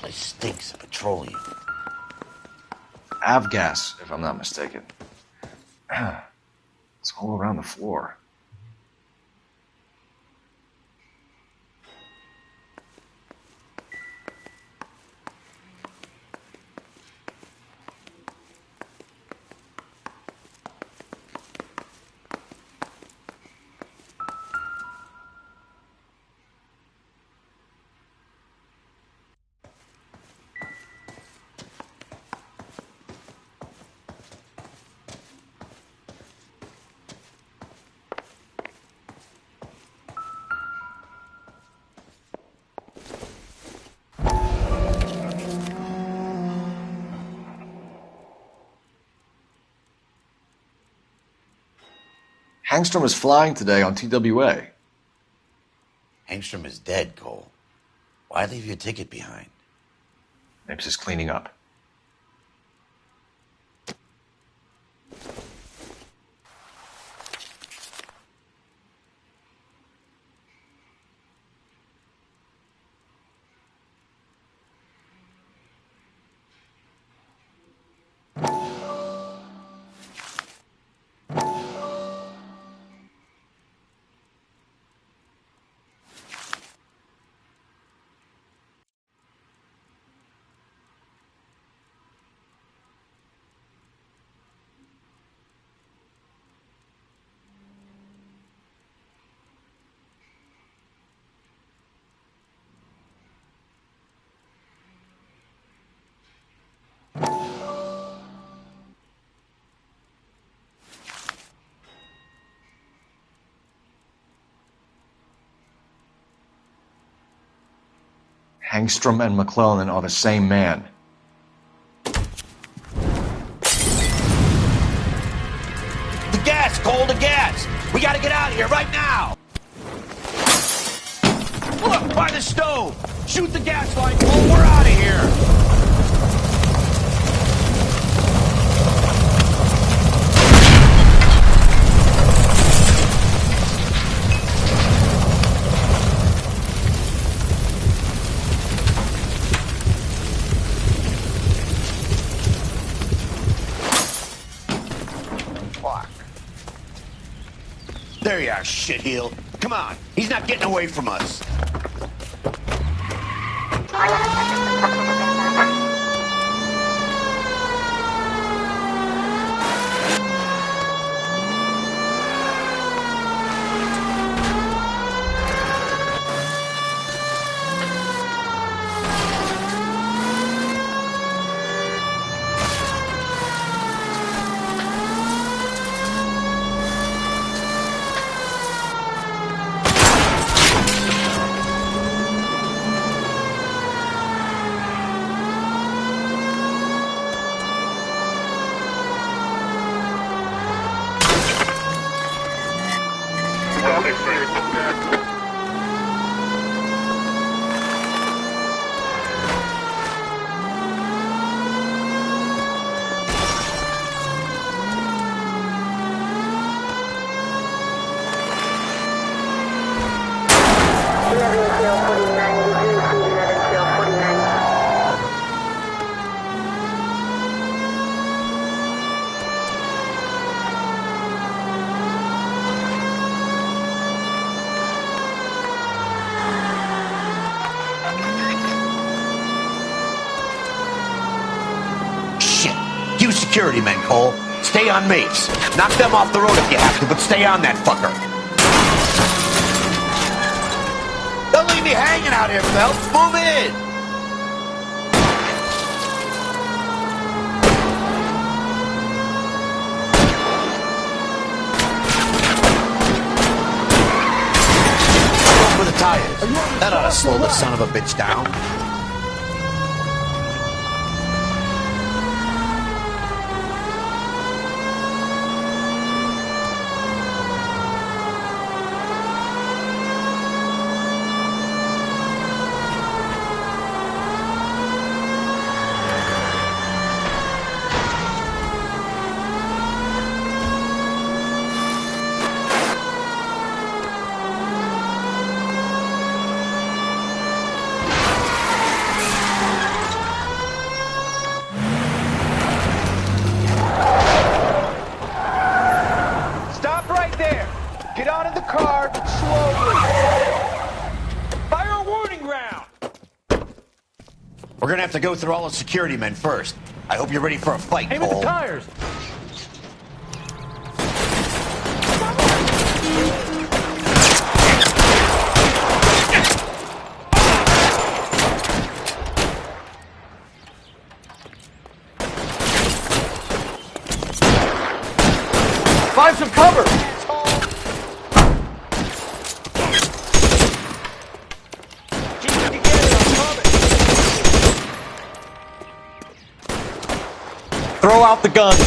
place stinks of petroleum. Avgas, if I'm not mistaken. It's all around the floor. Hangstrom is flying today on TWA. Hangstrom is dead, Cole. Why leave your ticket behind? Nips is cleaning up. Hangstrom and McClellan are the same man. The gas, Cole, the gas! We gotta get out of here right now! Look, by the stove! Shoot the gas line, Cole, we're out of here! There you are, shitheel. Come on, he's not getting away from us. Security men, Cole. Stay on Mapes. Knock them off the road if you have to, but stay on that fucker. Don't leave me hanging out here, Phelps. Move in. Go for the tires. That ought to slow the son of a bitch down. Get out of the car, slowly. Fire a warning round. We're gonna have to go through all the security men first. I hope you're ready for a fight, Aim at Cole. the tires. Find some cover! Throw out the guns.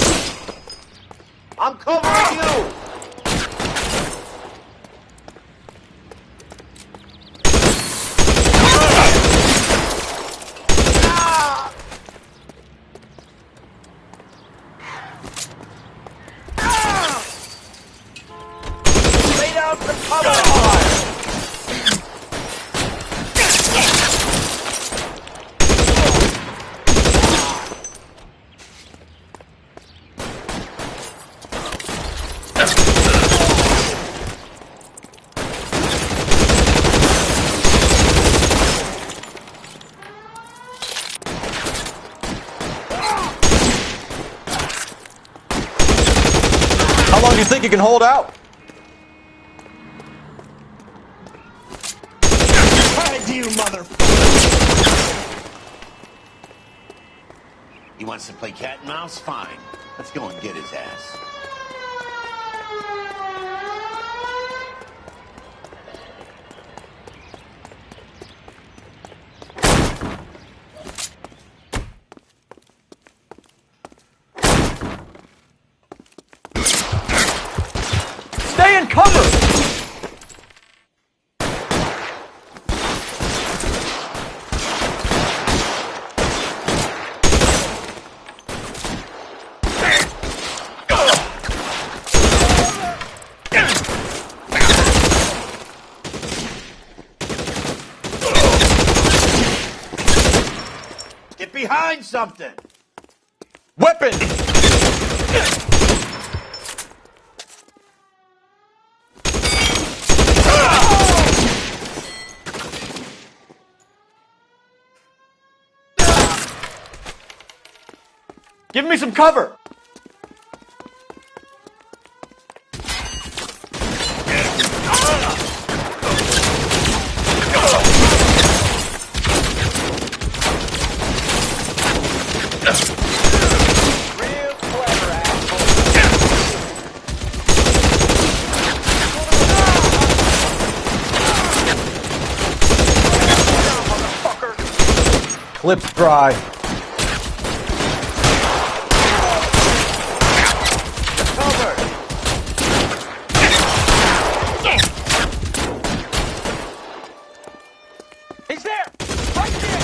I'm covering you! Lay down some cover fire. How long do you think you can hold out? You mother... He wants to play cat and mouse? Fine. Let's go and get his ass. Stay in cover! Get behind something! Weapon! Give me some cover! Real clever, asshole. Clips dry. Cover. He's there. Right there.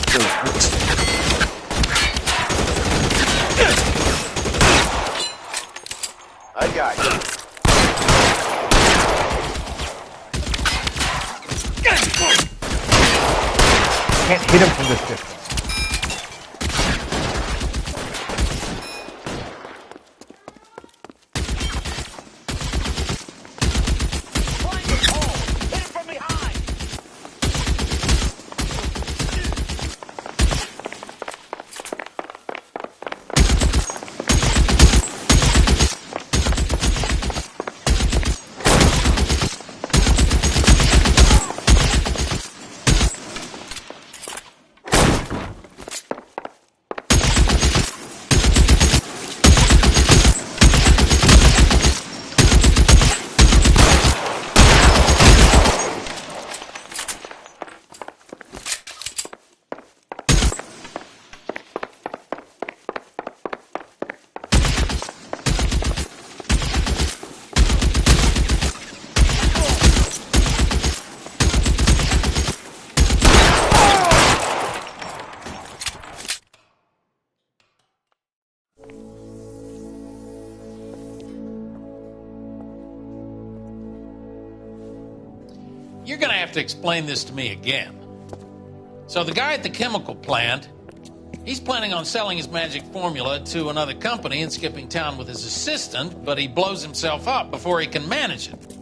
Kill him. I got you. Can't hit him from this distance. Find the hole! Hit it from behind! You're going to have to explain this to me again. So the guy at the chemical plant He's planning on selling his magic formula to another company and skipping town with his assistant, but he blows himself up before he can manage it.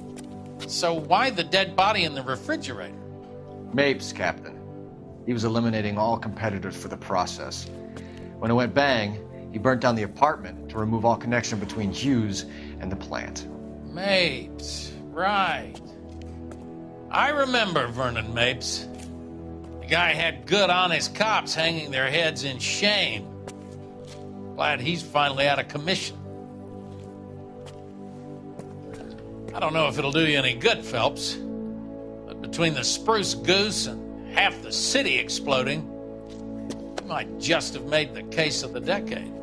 So why the dead body in the refrigerator? Mapes, Captain. He was eliminating all competitors for the process. When it went bang, he burnt down the apartment to remove all connection between Hughes and the plant. Mapes, right. I remember Vernon Mapes. The guy had good, honest cops hanging their heads in shame. Glad he's finally out of commission. I don't know if it'll do you any good, Phelps, but between the spruce goose and half the city exploding, you might just have made the case of the decade.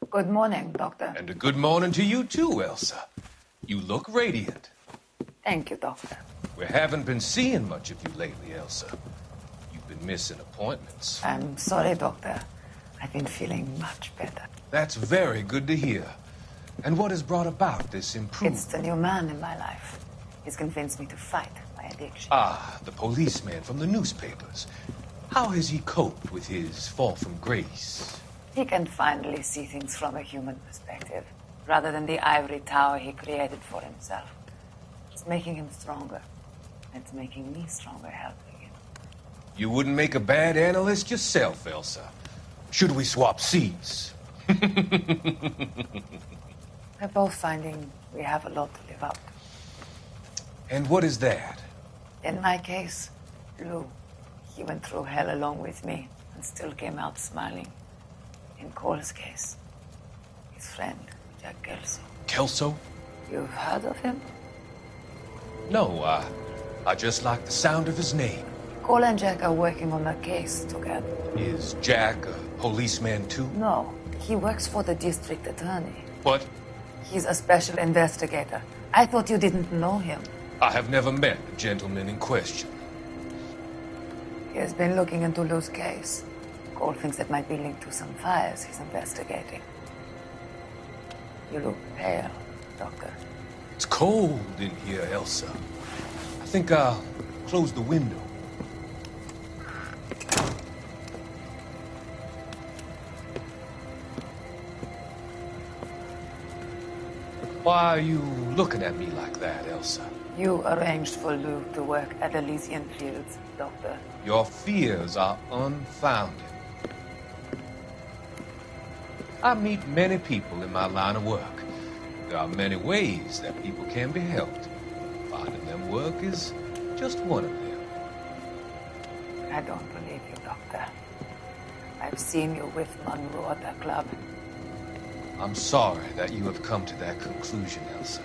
Good morning, Doctor. And a good morning to you too, Elsa. You look radiant. Thank you, Doctor. We haven't been seeing much of you lately, Elsa. You've been missing appointments. I'm sorry, Doctor. I've been feeling much better. That's very good to hear. And what has brought about this improvement? It's the new man in my life. He's convinced me to fight my addiction. Ah, the policeman from the newspapers. How has he coped with his fall from grace? He can finally see things from a human perspective, rather than the ivory tower he created for himself. It's making him stronger. It's making me stronger helping him. You wouldn't make a bad analyst yourself, Elsa. Should we swap seats? We're both finding we have a lot to live up to. And what is that? In my case, Lou. He went through hell along with me and still came out smiling. In Cole's case, his friend, Jack Kelso. Kelso? You've heard of him? No, I just like the sound of his name. Cole and Jack are working on a case together. Is Jack a policeman too? No, he works for the district attorney. What? He's a special investigator. I thought you didn't know him. I have never met the gentleman in question. He has been looking into Lou's case. Cole thinks it might be linked to some fires he's investigating. You look pale, Doctor. It's cold in here, Elsa. I think I'll close the window. Why are you looking at me like that, Elsa? You arranged for Lou to work at Elysian Fields, Doctor. Your fears are unfounded. I meet many people in my line of work. There are many ways that people can be helped. Finding them work is just one of them. I don't believe you, Doctor. I've seen you with Monroe at the club. I'm sorry that you have come to that conclusion, Elsa.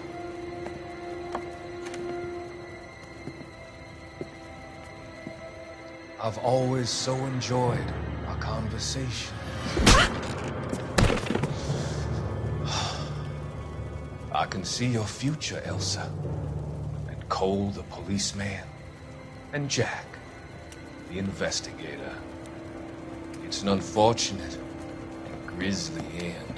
I've always so enjoyed our conversation. I can see your future, Elsa. And Cole, the policeman. And Jack, the investigator. It's an unfortunate and grisly end.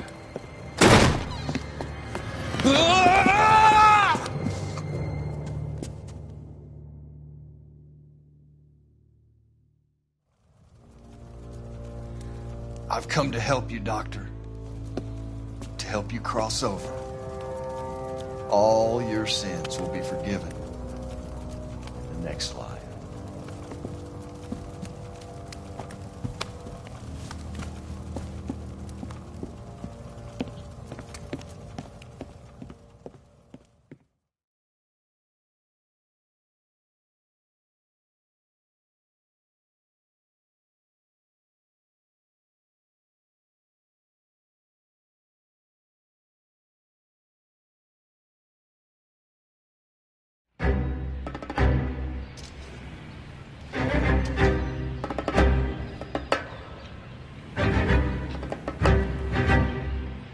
I've come to help you, Doctor. To help you cross over. All your sins will be forgiven in the next life.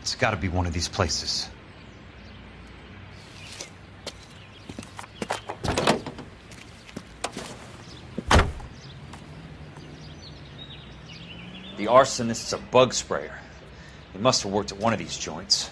It's got to be one of these places. The arsonist's a bug sprayer. He must have worked at one of these joints.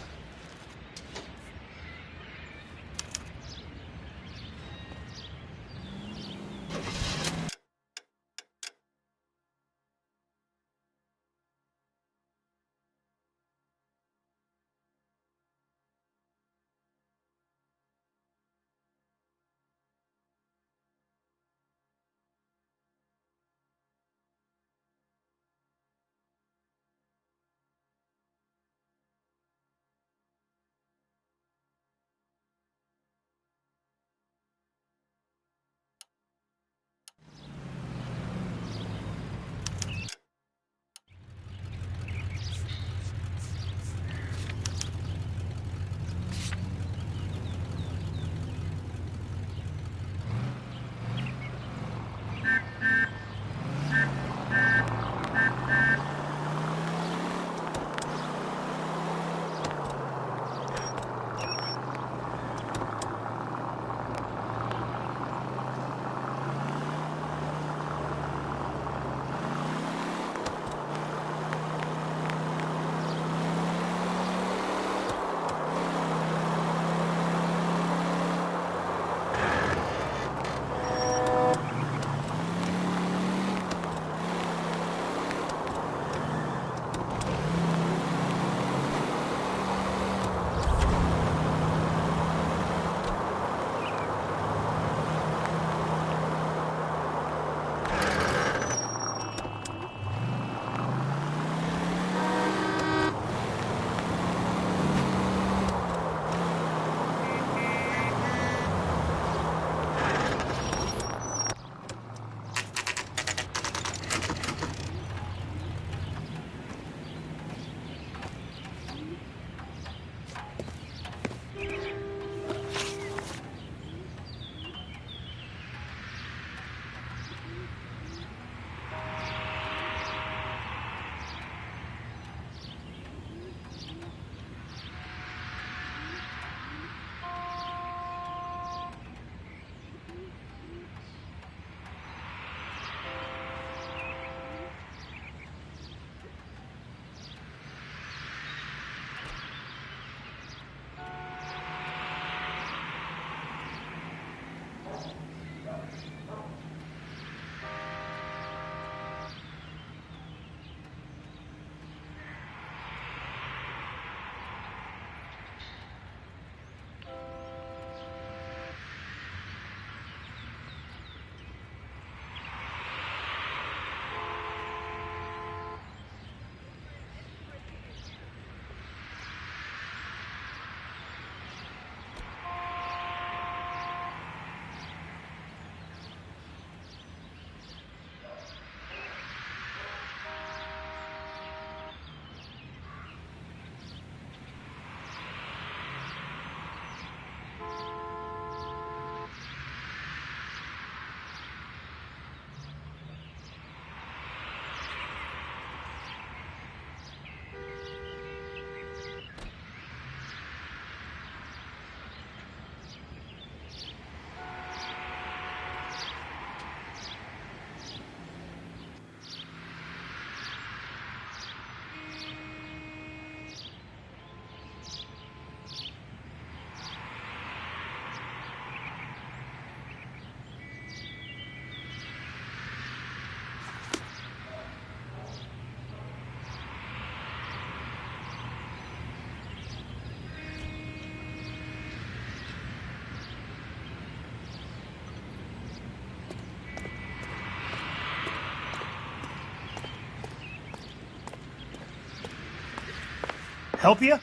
Help you?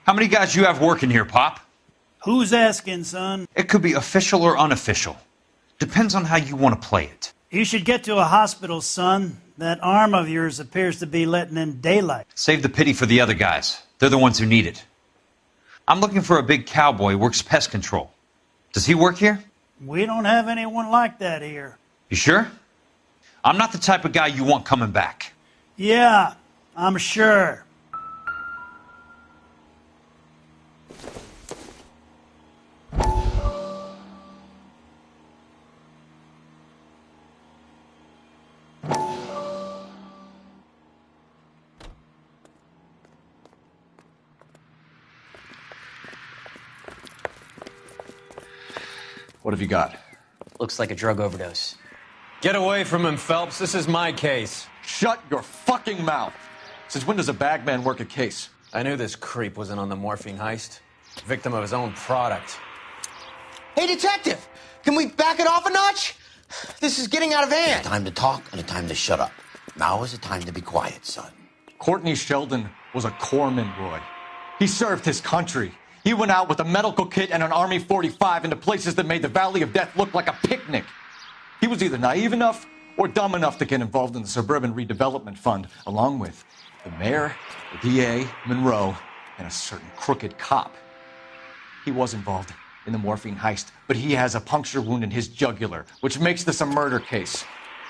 How many guys you have working here, Pop? Who's asking, son? It could be official or unofficial. Depends on how you want to play it. You should get to a hospital, son. That arm of yours appears to be letting in daylight. Save the pity for the other guys. They're the ones who need it. I'm looking for a big cowboy who works pest control. Does he work here? We don't have anyone like that here. You sure? I'm not the type of guy you want coming back. Yeah, I'm sure. What have you got? Looks like a drug overdose. Get away from him, Phelps. This is my case. Shut your fucking mouth! Since when does a bagman work a case? I knew this creep wasn't on the morphine heist. Victim of his own product. Hey, detective! Can we back it off a notch? This is getting out of hand. A time to talk and a time to shut up. Now is the time to be quiet, son. Courtney Sheldon was a corpsman, Roy. He served his country. He went out with a medical kit and an Army 45 into places that made the Valley of Death look like a picnic. He was either naive enough or dumb enough to get involved in the Suburban Redevelopment Fund, along with the mayor, the DA, Monroe, and a certain crooked cop. He was involved in the morphine heist, but he has a puncture wound in his jugular, which makes this a murder case.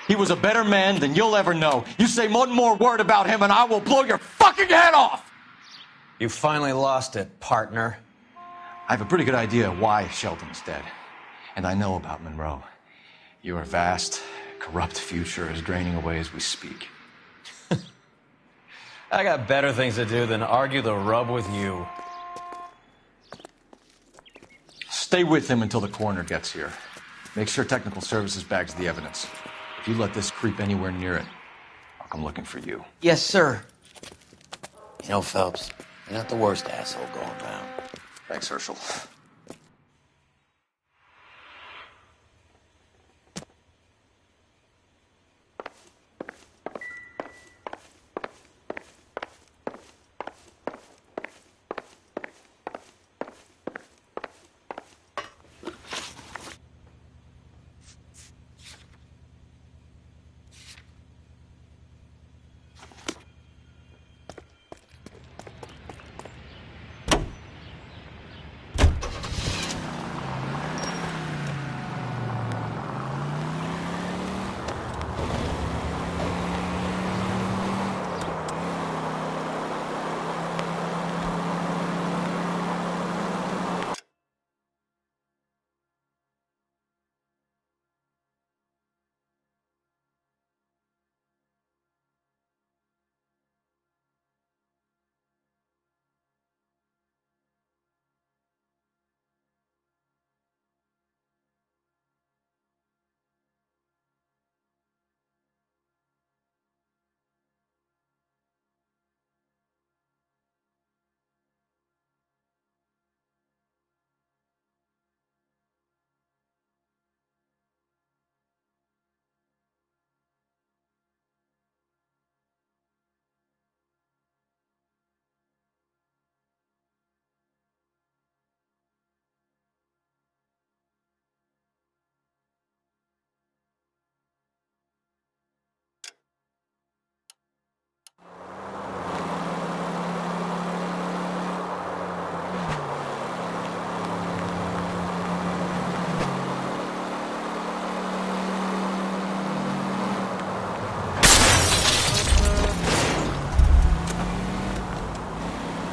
He was a better man than you'll ever know. You say one more word about him and I will blow your fucking head off! You finally lost it, partner. I have a pretty good idea why Sheldon's dead. And I know about Monroe. Your vast, corrupt future is draining away as we speak. I got better things to do than argue the rub with you. Stay with him until the coroner gets here. Make sure technical services bags the evidence. If you let this creep anywhere near it, I'll come looking for you. Yes, sir. You know, Phelps, you're not the worst asshole going around. Thanks, Herschel.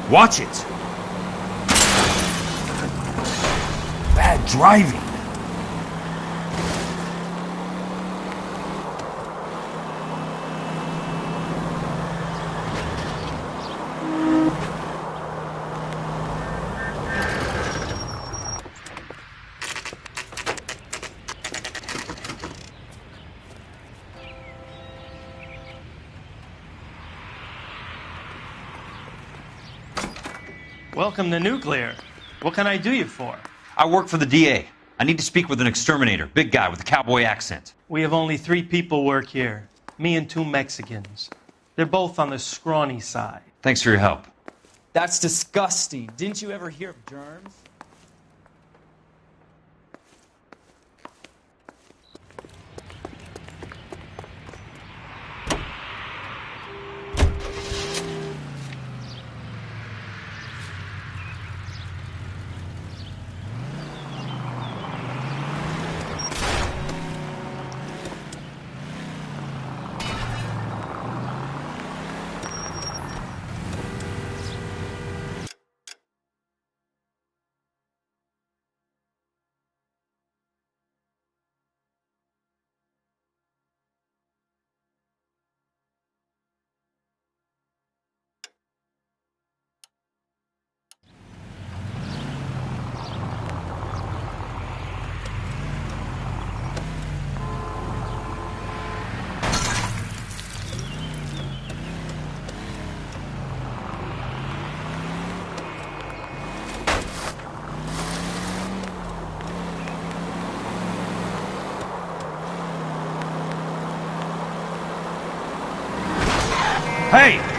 Watch it! Bad driving. Welcome to Nuclear. What can I do you for? I work for the DA. I need to speak with an exterminator, big guy with a cowboy accent. We have only 3 people work here. Me and 2 Mexicans. They're both on the scrawny side. Thanks for your help. That's disgusting. Didn't you ever hear of germs? Hey!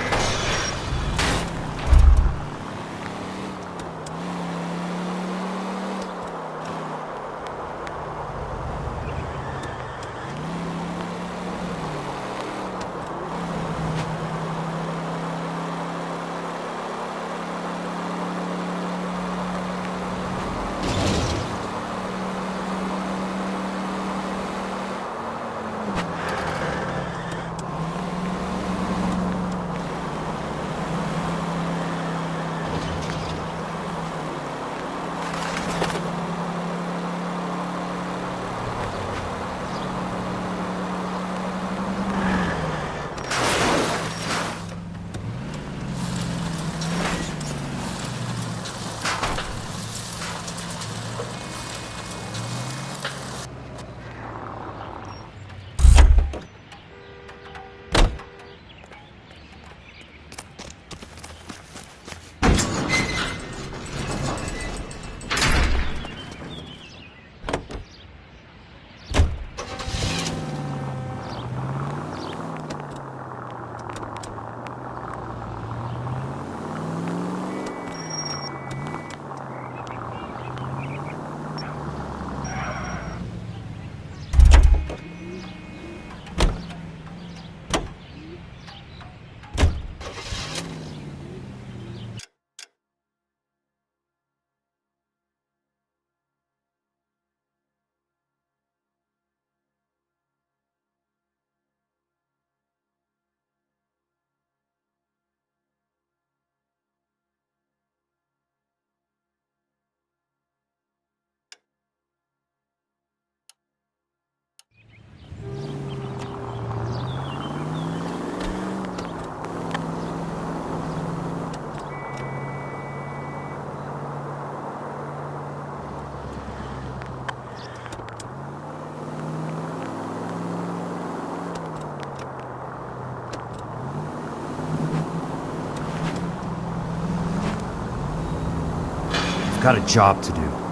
I've got a job to do.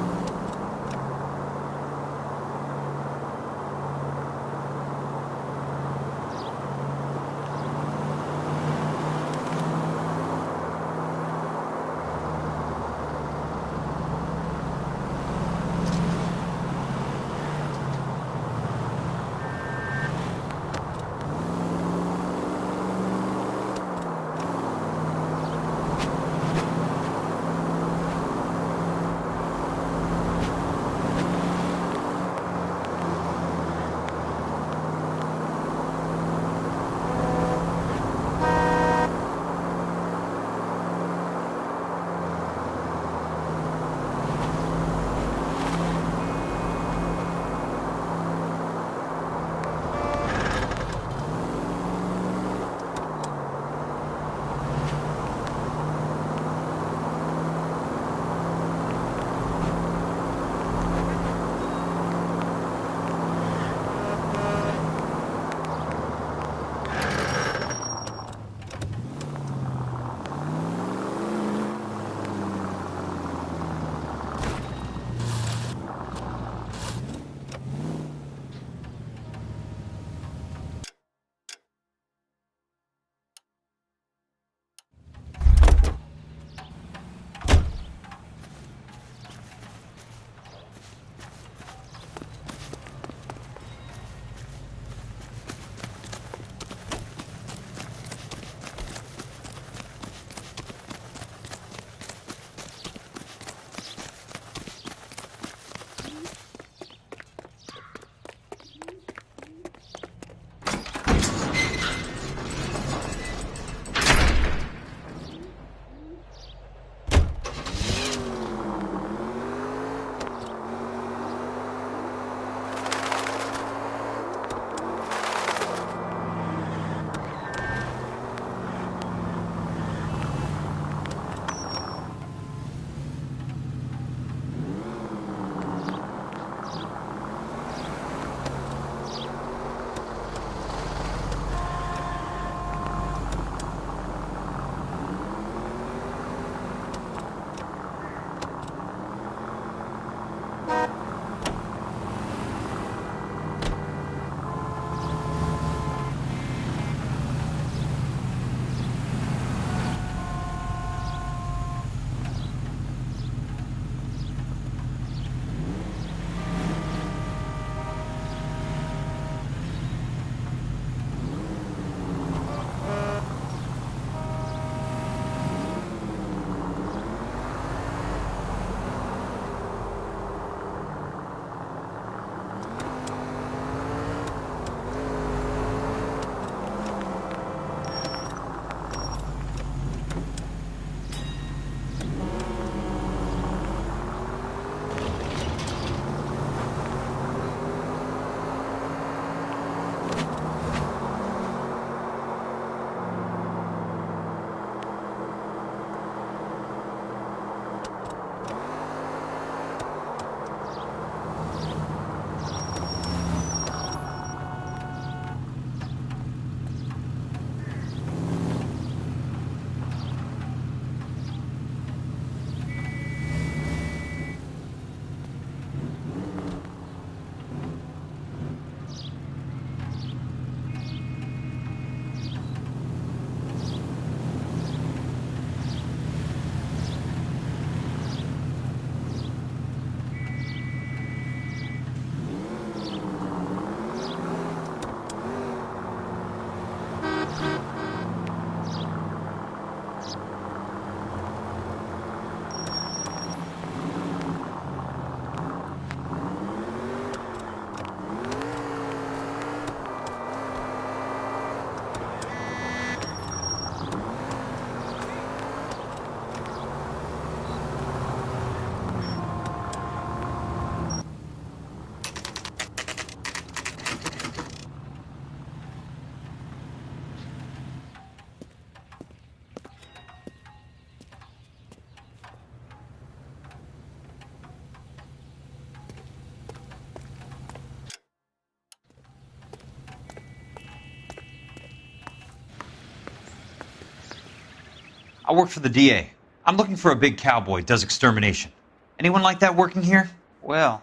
I work for the DA. I'm looking for a big cowboy, does extermination. Anyone like that working here? Well,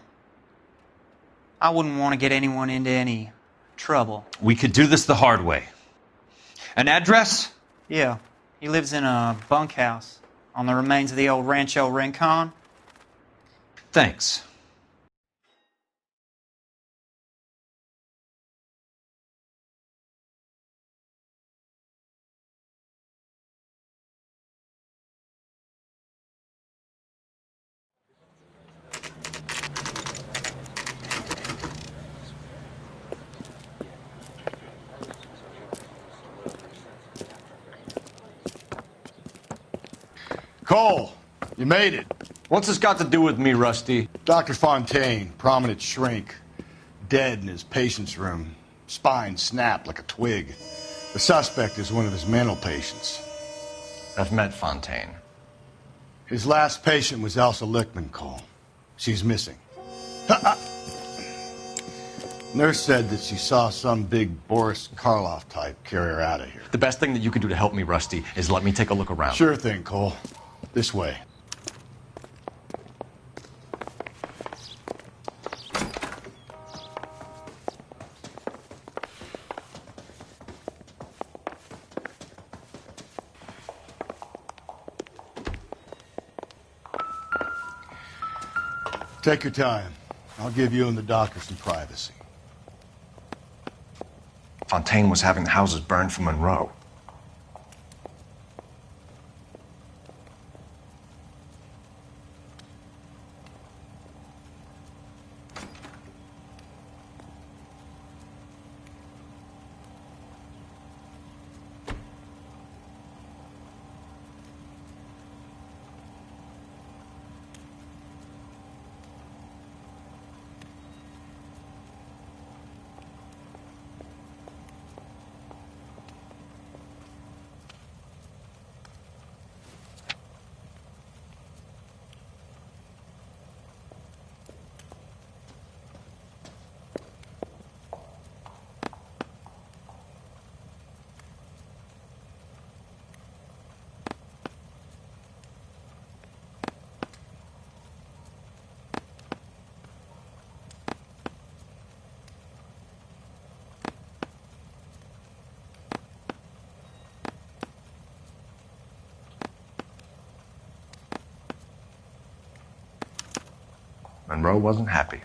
I wouldn't want to get anyone into any trouble. We could do this the hard way. An address? Yeah, he lives in a bunkhouse on the remains of the old Rancho Rincon. Thanks. Cole, you made it. What's this got to do with me, Rusty? Dr. Fontaine, prominent shrink, dead in his patient's room. Spine snapped like a twig. The suspect is one of his mental patients. I've met Fontaine. His last patient was Elsa Lichtman, Cole. She's missing. Nurse said that she saw some big Boris Karloff type carry her out of here. The best thing that you can do to help me, Rusty, is let me take a look around. Sure thing, Cole. This way. Take your time. I'll give you and the doctor some privacy. Fontaine was having the houses burned for Monroe. Monroe wasn't happy.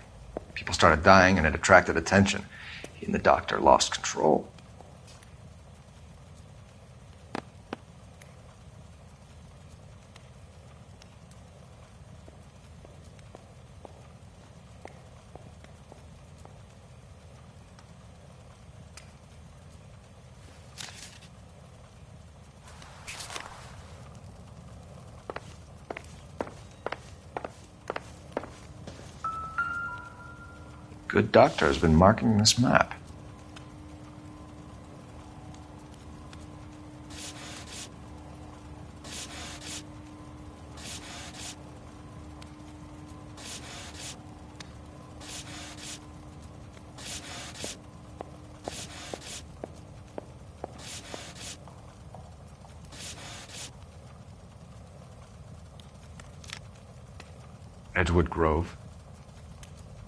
People started dying and it attracted attention. He and the doctor lost control. Good doctor has been marking this map. Edgewood Grove,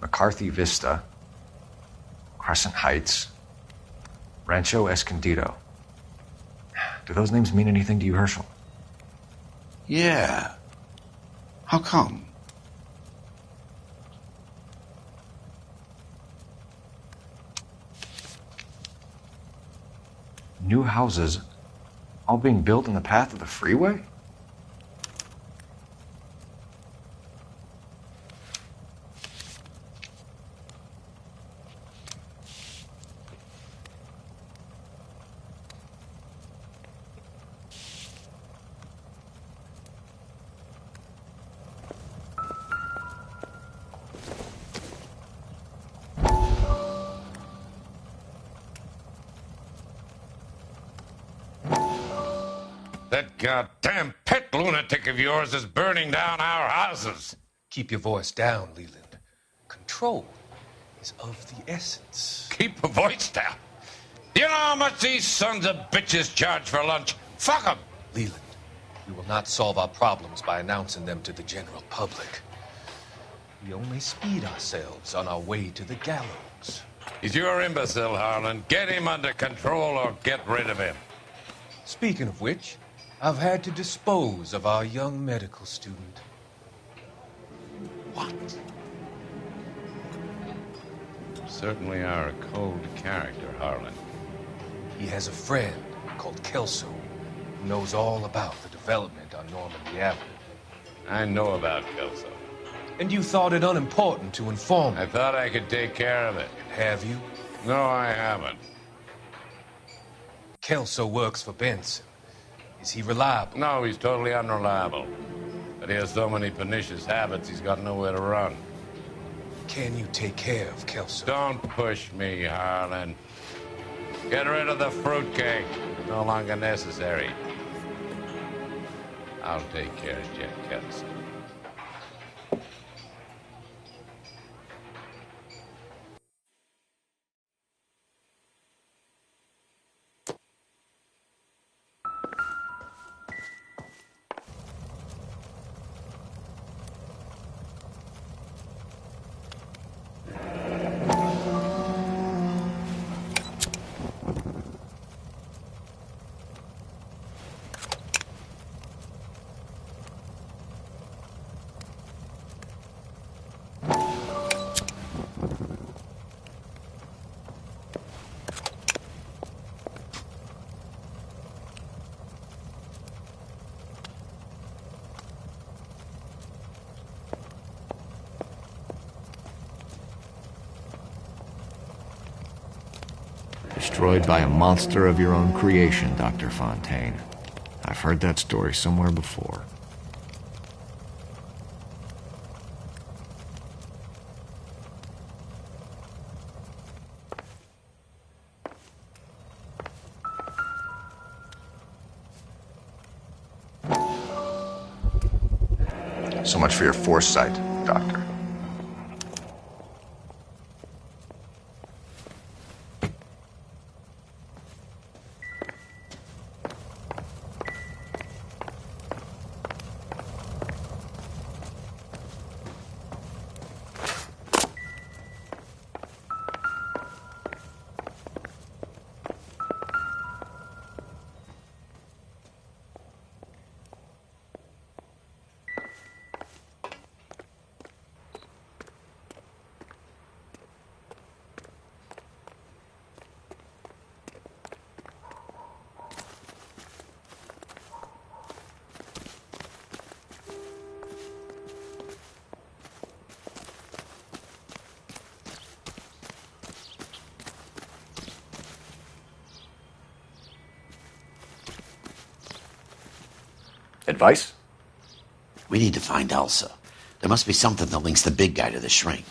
McCarthy Vista, Crescent Heights, Rancho Escondido. Do those names mean anything to you, Herschel? Yeah. How come? New houses all being built in the path of the freeway? That goddamn pet lunatic of yours is burning down our houses. Keep your voice down, Leland. Control is of the essence. Keep your voice down. You know how much these sons of bitches charge for lunch? Fuck them. Leland, We will not solve our problems by announcing them to the general public. We only speed ourselves on our way to the gallows. He's your imbecile, Harlan. Get him under control or get rid of him. Speaking of which, I've had to dispose of our young medical student. What? You certainly are a cold character, Harlan. He has a friend called Kelso who knows all about the development on Normandy Avenue. I know about Kelso. And you thought it unimportant to inform me. I thought I could take care of it. Have you? No, I haven't. Kelso works for Benson. Is he reliable? No, he's totally unreliable. But he has so many pernicious habits, he's got nowhere to run. Can you take care of Kelso? Don't push me, Harlan. Get rid of the fruitcake. It's no longer necessary. I'll take care of Jack Kelso. Destroyed by a monster of your own creation, Dr. Fontaine. I've heard that story somewhere before. So much for your foresight, Doctor. Advice? We need to find Elsa. There must be something that links the big guy to the shrink.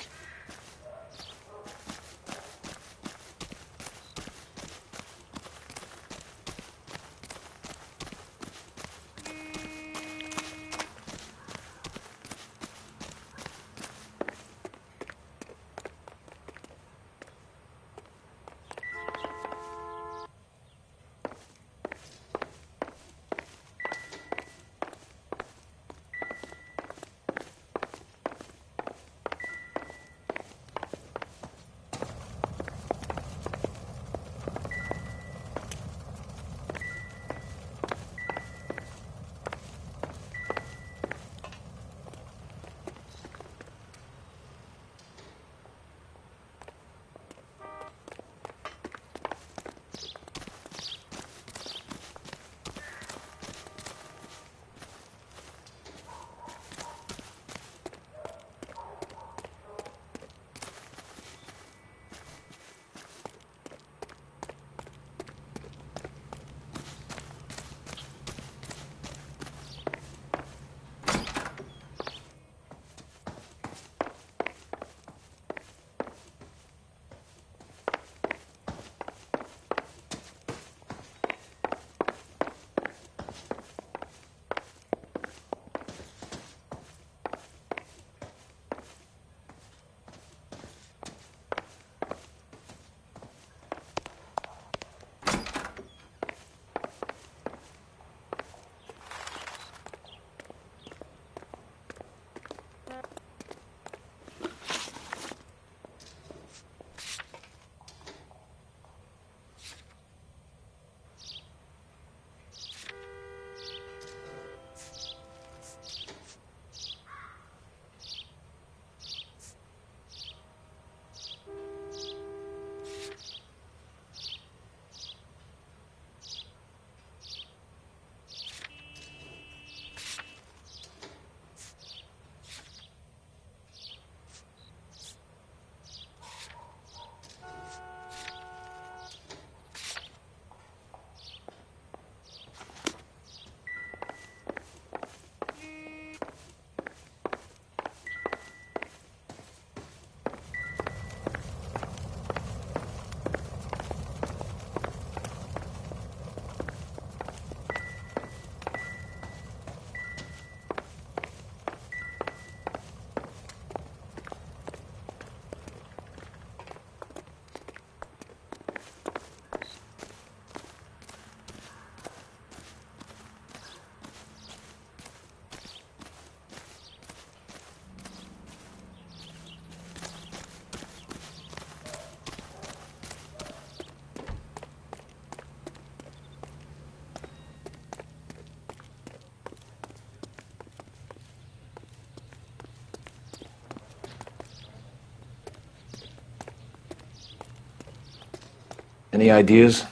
Any ideas?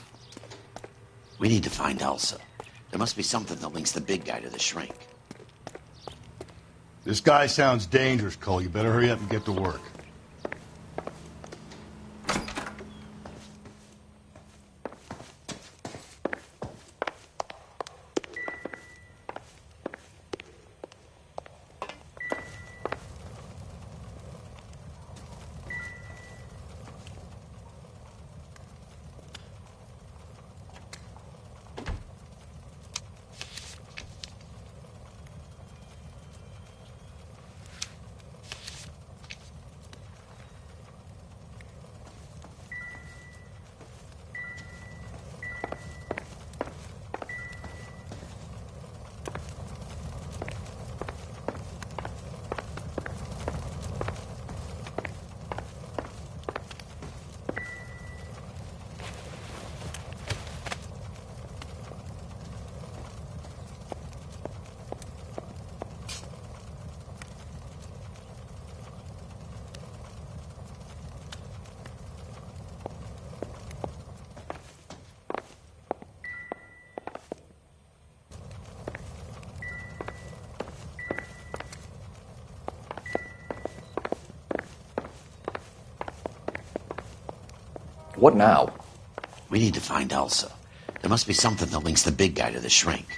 We need to find Elsa. There must be something that links the big guy to the shrink. This guy sounds dangerous, Cole. You better hurry up and get to work. What now? We need to find Elsa. There must be something that links the big guy to the shrink.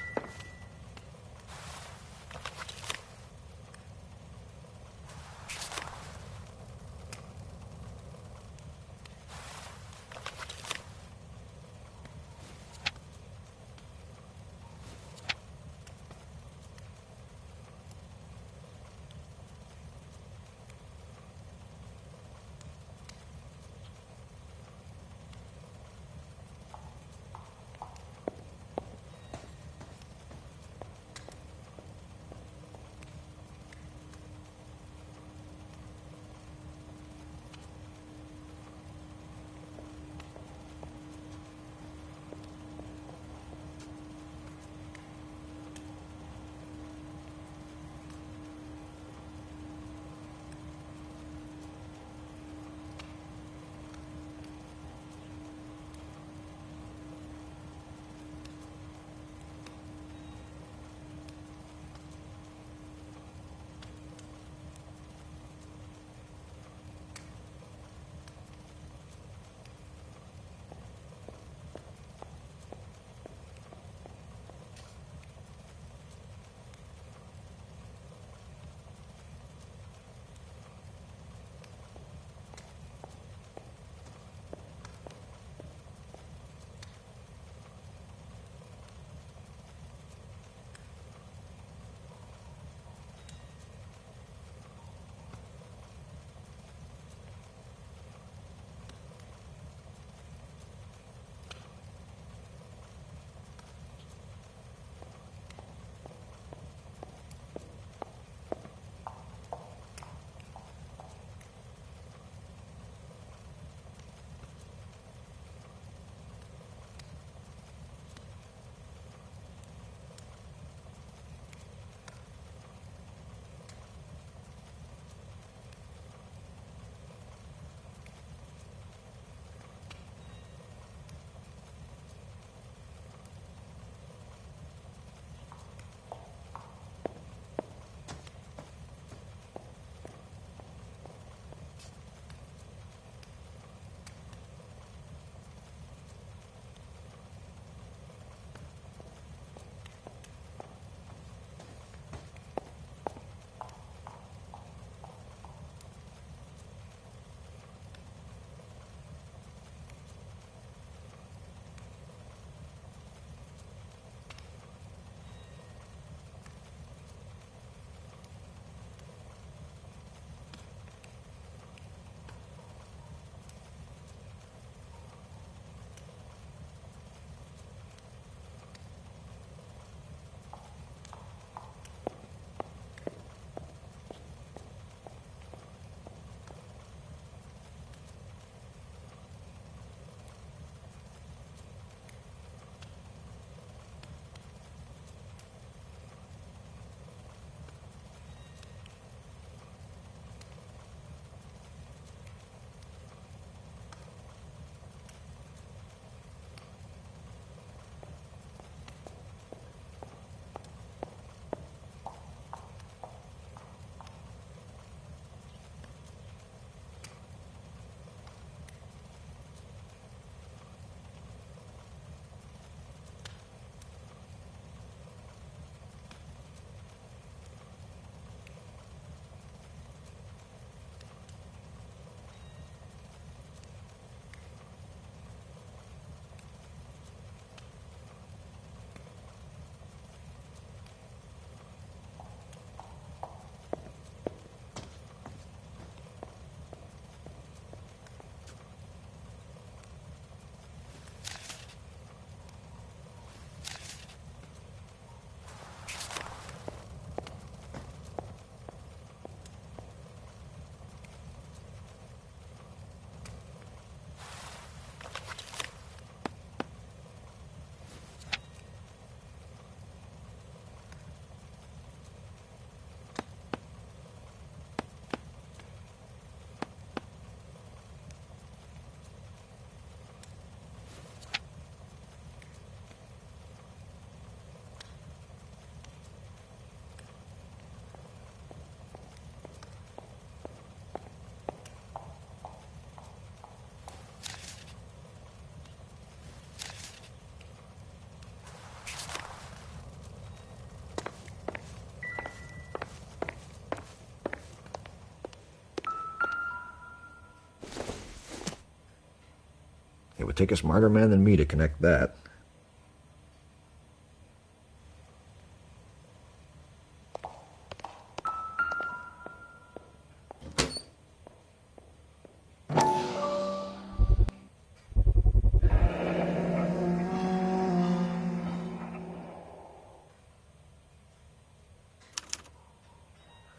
It would take a smarter man than me to connect that.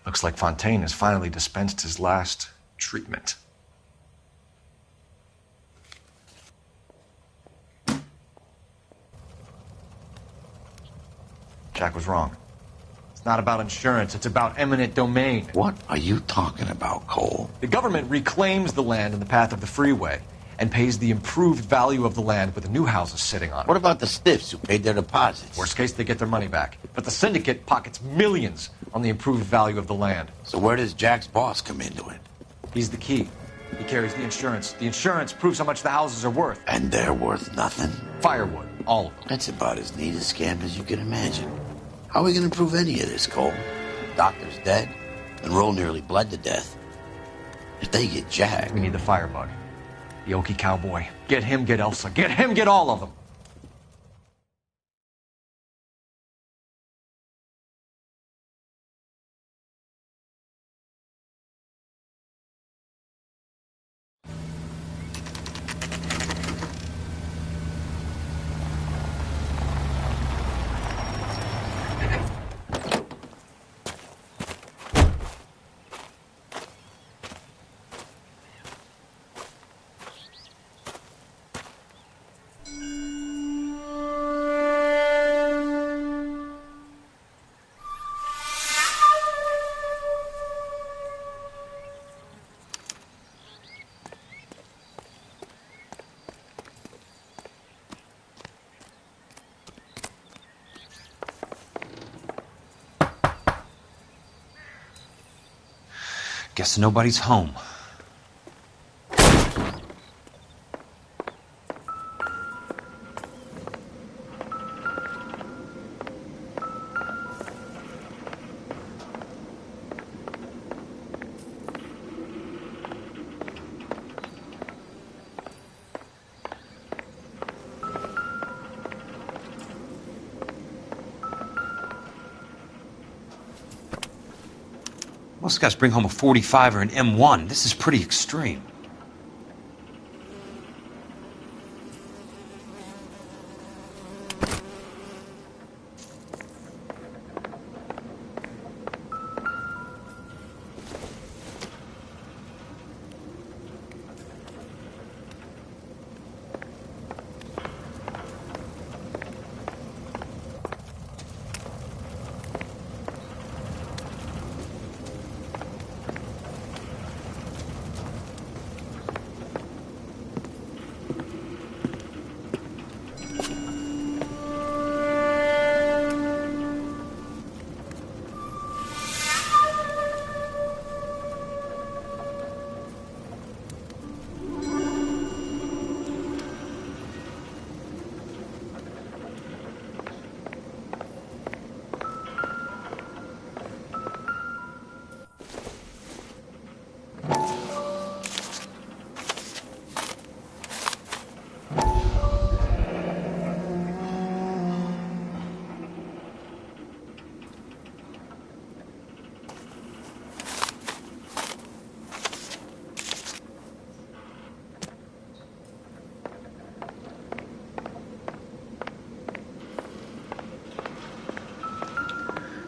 Looks like Fontaine has finally dispensed his last treatment. Jack was wrong. It's not about insurance, it's about eminent domain. What are you talking about, Cole? The government reclaims the land in the path of the freeway and pays the improved value of the land with the new houses sitting on it. What about the stiffs who paid their deposits? Worst case, they get their money back. But the syndicate pockets millions on the improved value of the land. So where does Jack's boss come into it? He's the key. He carries the insurance. The insurance proves how much the houses are worth. And they're worth nothing? Firewood, all of them. That's about as neat a scam as you can imagine. How are we going to prove any of this, Cole? The doctor's dead, and Roll nearly bled to death. If they get Jack... We need the firebug. The Okie cowboy. Get him, get Elsa. Get him, get all of them. Guess nobody's home. Most guys bring home a 45 or an M1. This is pretty extreme.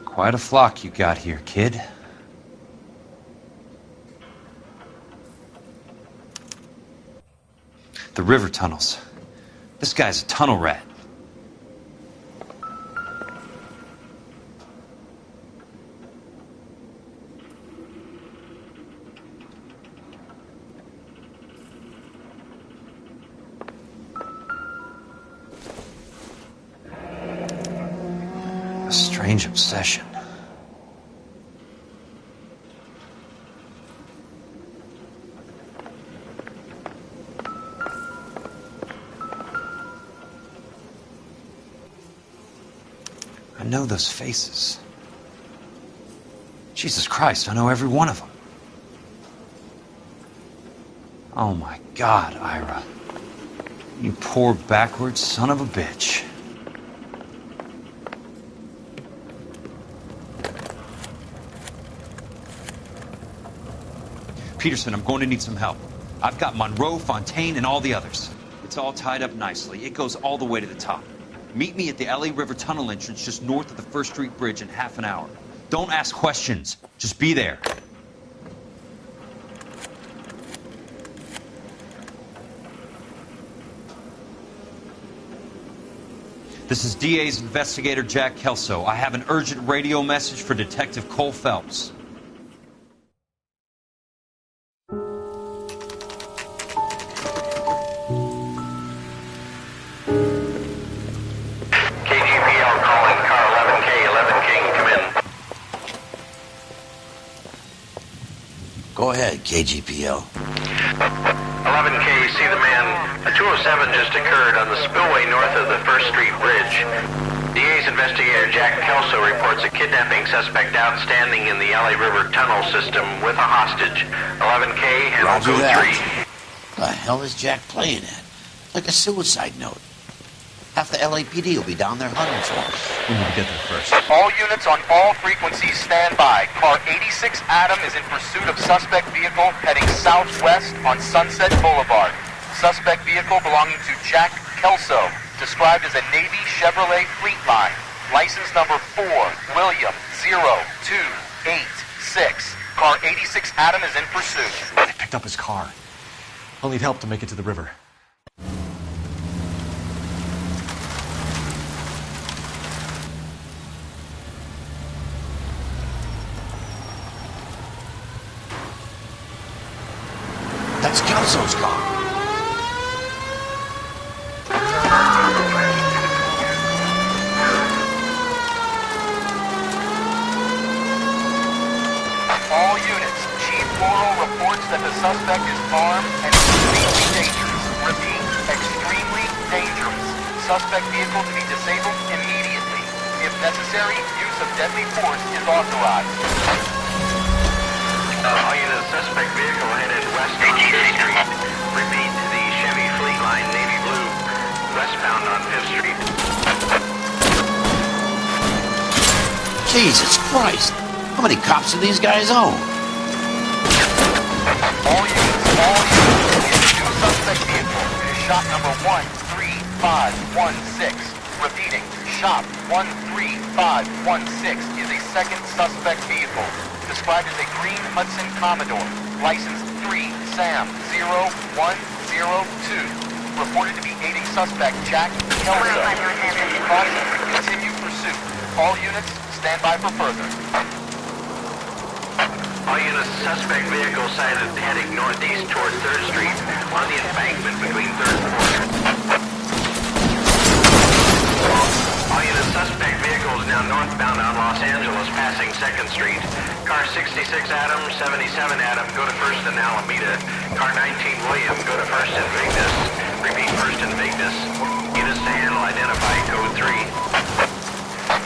Quite a flock you got here, kid. The river tunnels. This guy's a tunnel rat. A strange obsession. I know those faces. Jesus Christ, I know every one of them. Oh my God, Ira. You poor backwards son of a bitch. Peterson, I'm going to need some help. I've got Monroe, Fontaine, and all the others. It's all tied up nicely. It goes all the way to the top. Meet me at the L.A. River Tunnel entrance just north of the First Street Bridge in half an hour. Don't ask questions. Just be there. This is DA's investigator Jack Kelso. I have an urgent radio message for Detective Cole Phelps. KGPL calling car 11K, 11K, come in. Go ahead, KGPL. 11K, see the man. A 207 just occurred on the spillway north of the First Street Bridge. DA's investigator Jack Kelso reports a kidnapping suspect outstanding in the LA River tunnel system with a hostage. 11K, handle Roger code that. 3. The hell is Jack playing at? Like a suicide note. Half the LAPD will be down there hunting for him. We need to get there first. All units on all frequencies stand by. Car 86 Adam is in pursuit of suspect vehicle heading southwest on Sunset Boulevard. Suspect vehicle belonging to Jack Kelso, described as a Navy Chevrolet Fleetline. License number 4, William 0286. Car 86 Adam is in pursuit. They picked up his car. I'll need help to make it to the river. That's Kelso's car. All units, Chief Laurel reports that the suspect is armed and extremely dangerous. Repeat, extremely dangerous. Suspect vehicle to be disabled immediately. If necessary, use of deadly force is authorized. All units, suspect vehicle headed west on 5th Street. Repeat, the Chevy Fleetline Navy Blue, westbound on 5th Street. Jesus Christ! How many cops do these guys own? All units, new suspect vehicle. It is shop number 13516. Repeating, shop 13516 is a second suspect vehicle, described as a green Hudson Commodore, license 3 Sam 0102, reported to be aiding suspect Jack Kelso. Crossing, continue pursuit. All units, stand by for further. All units, suspect vehicle sighted heading northeast toward 3rd Street on the embankment between 3rd and 4th. All units, suspect vehicle is now northbound on Los Angeles, passing 2nd Street. Car 66 Adam, 77 Adam, go to 1st and Alameda. Car 19 William, go to 1st and Vignes. Repeat, 1st and Vignes. Units to handle, identify code 3.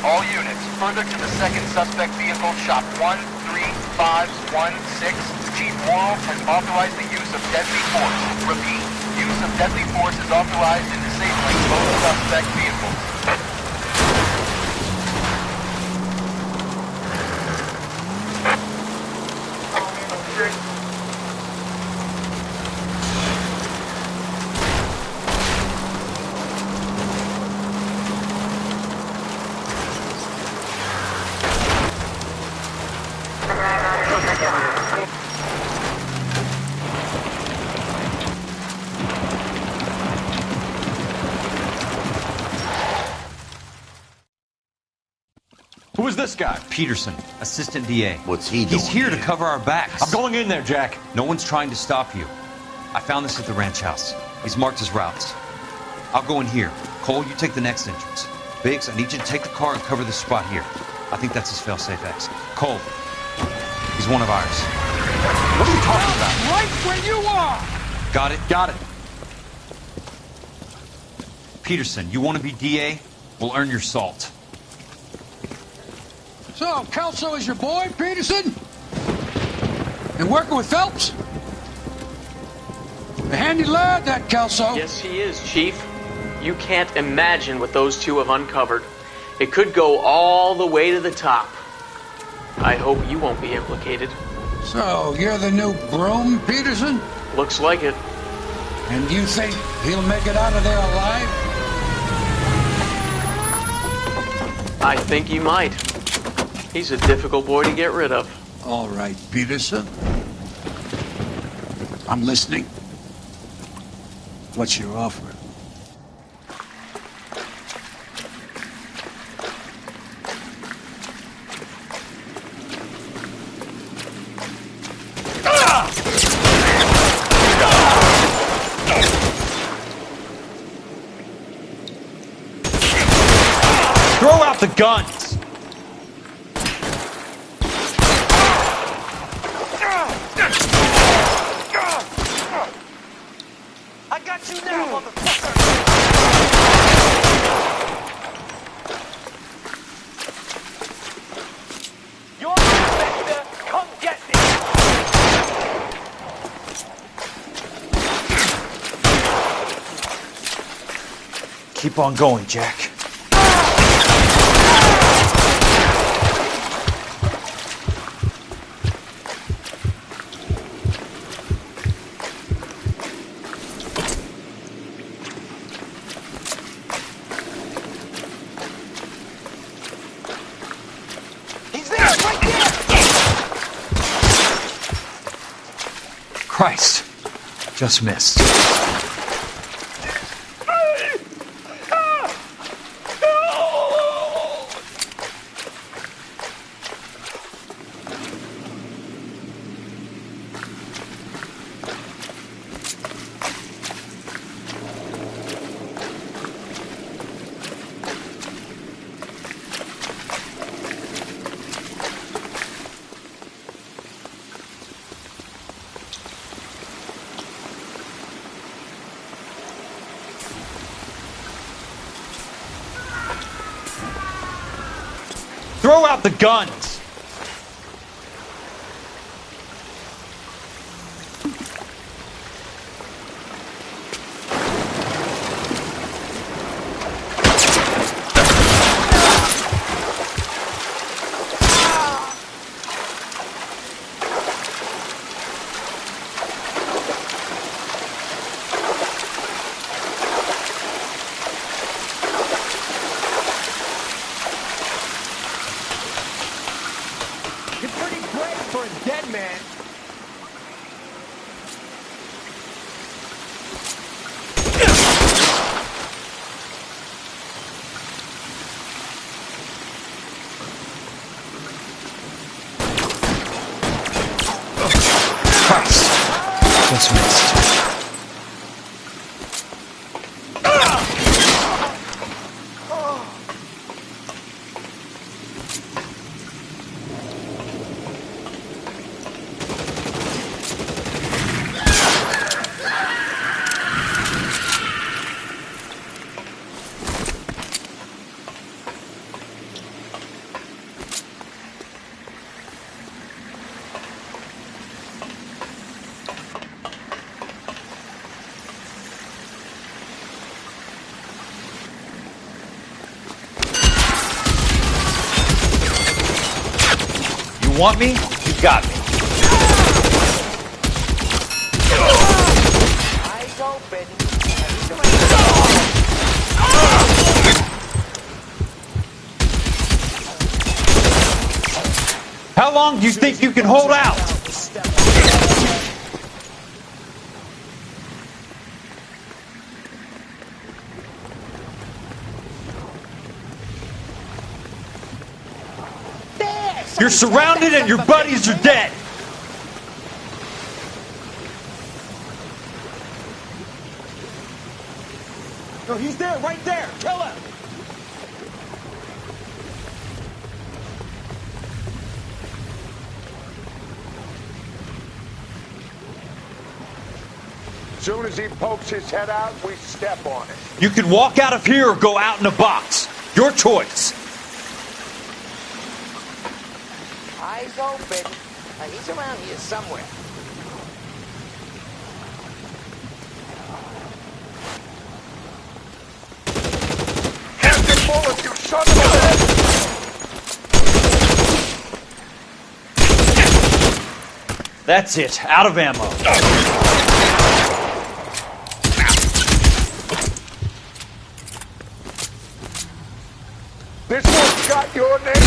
All units, further to the second suspect vehicle, shop 13516. Chief Laurel has authorized the use of deadly force. Repeat, use of deadly force is authorized in disabling both suspect vehicles. Who is this guy? Peterson, assistant DA. What's he doing? He's here to cover our backs. I'm going in there, Jack. No one's trying to stop you. I found this at the ranch house. He's marked his routes. I'll go in here. Cole, you take the next entrance. Biggs, I need you to take the car and cover this spot here. I think that's his fail-safe exit. Cole, he's one of ours. What are you talking about? Right where you are! Got it? Got it. Peterson, you want to be DA? We'll earn your salt. So, Kelso is your boy, Peterson? And working with Phelps? A handy lad, that Kelso. Yes, he is, Chief. You can't imagine what those two have uncovered. It could go all the way to the top. I hope you won't be implicated. So, you're the new Broom, Peterson? Looks like it. And you think he'll make it out of there alive? I think he might. He's a difficult boy to get rid of. All right, Peterson. I'm listening. What's your offer? Throw out the guns! I got you now, motherfucker! You're Inspector! Come get me! Keep on going, Jack. Christ. Just missed. Throw out the guns! Just missed. Want me? You got me. Eyes open. How long do you think you can hold out? You're surrounded and your buddies are dead. No, he's there, right there. Kill him. Soon as he pokes his head out, we step on it. You can walk out of here or go out in a box. Your choice. Eyes open. He's around here somewhere. That's it. Out of ammo. This one's got your name.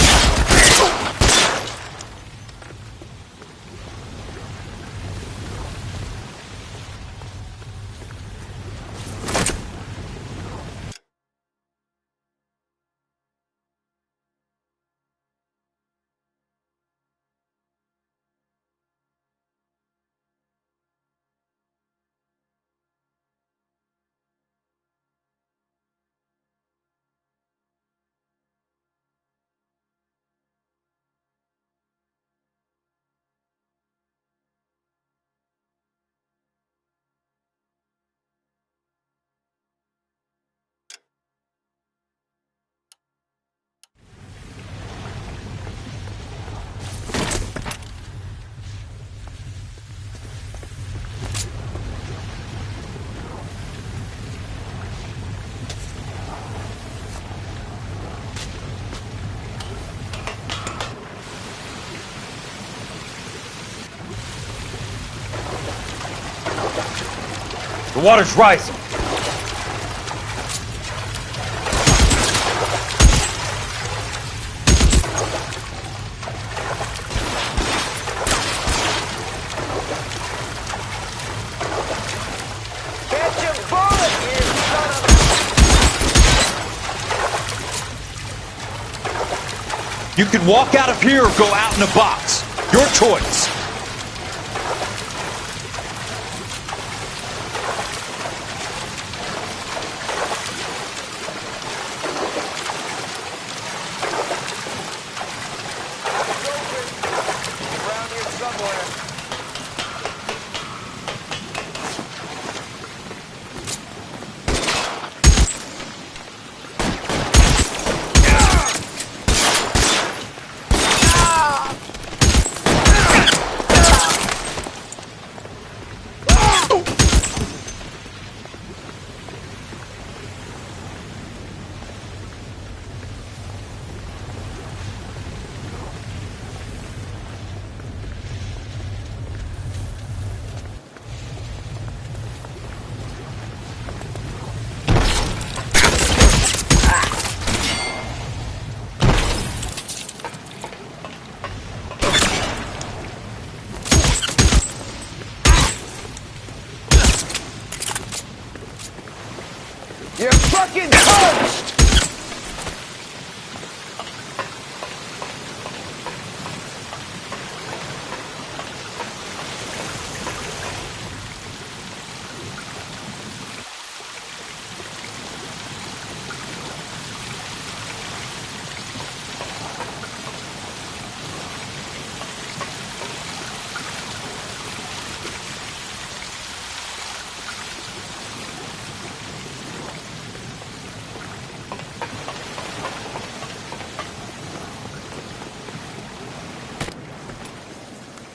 The water's rising. Catch your bullet, you son of a... You can walk out of here or go out in a box. Your choice. Around here somewhere. You're fucking toast!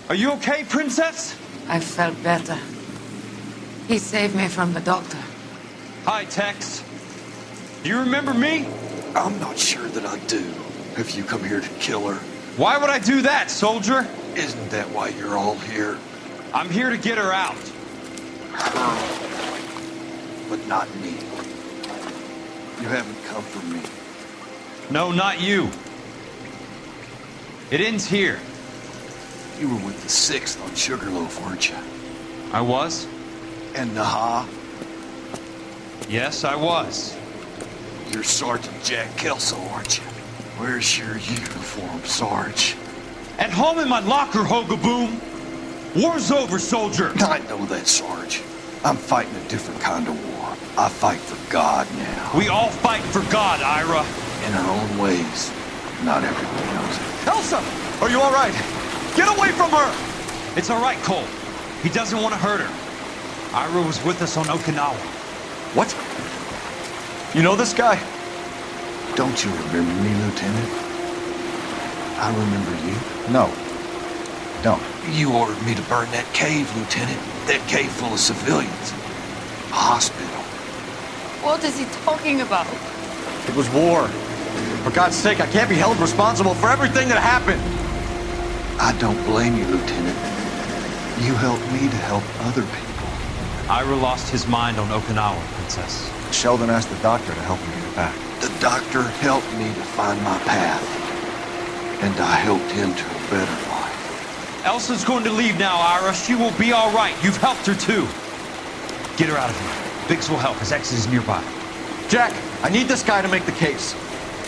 Are you okay, Princess? I felt better. He saved me from the doctor. Hi, Tex. Do you remember me? I'm not sure that I do. Have you come here to kill her? Why would I do that, soldier? Isn't that why you're all here? I'm here to get her out. Her. But not me. You haven't come for me. No, not you. It ends here. You were with the 6th on Sugarloaf, weren't you? I was? And Naha? Yes, I was. You're Sergeant Jack Kelso, aren't you? Where's your uniform, Sarge? At home in my locker, Hogaboom. War's over, soldier. I know that, Sarge. I'm fighting a different kind of war. I fight for God now. We all fight for God, Ira. In our own ways. Not everybody knows it. Elsa! Are you all right? Get away from her! It's all right, Cole. He doesn't want to hurt her. Ira was with us on Okinawa. What? You know this guy? Don't you remember me, Lieutenant? I remember you. No. Don't. You ordered me to burn that cave, Lieutenant. That cave full of civilians. A hospital. What is he talking about? It was war. For God's sake, I can't be held responsible for everything that happened. I don't blame you, Lieutenant. You helped me to help other people. Ira lost his mind on Okinawa, Princess. Sheldon asked the doctor to help him get it back. The doctor helped me to find my path. And I helped him to a better life. Elsa's going to leave now, Ira. She will be all right. You've helped her, too. Get her out of here. Biggs will help. His exit is nearby. Jack, I need this guy to make the case.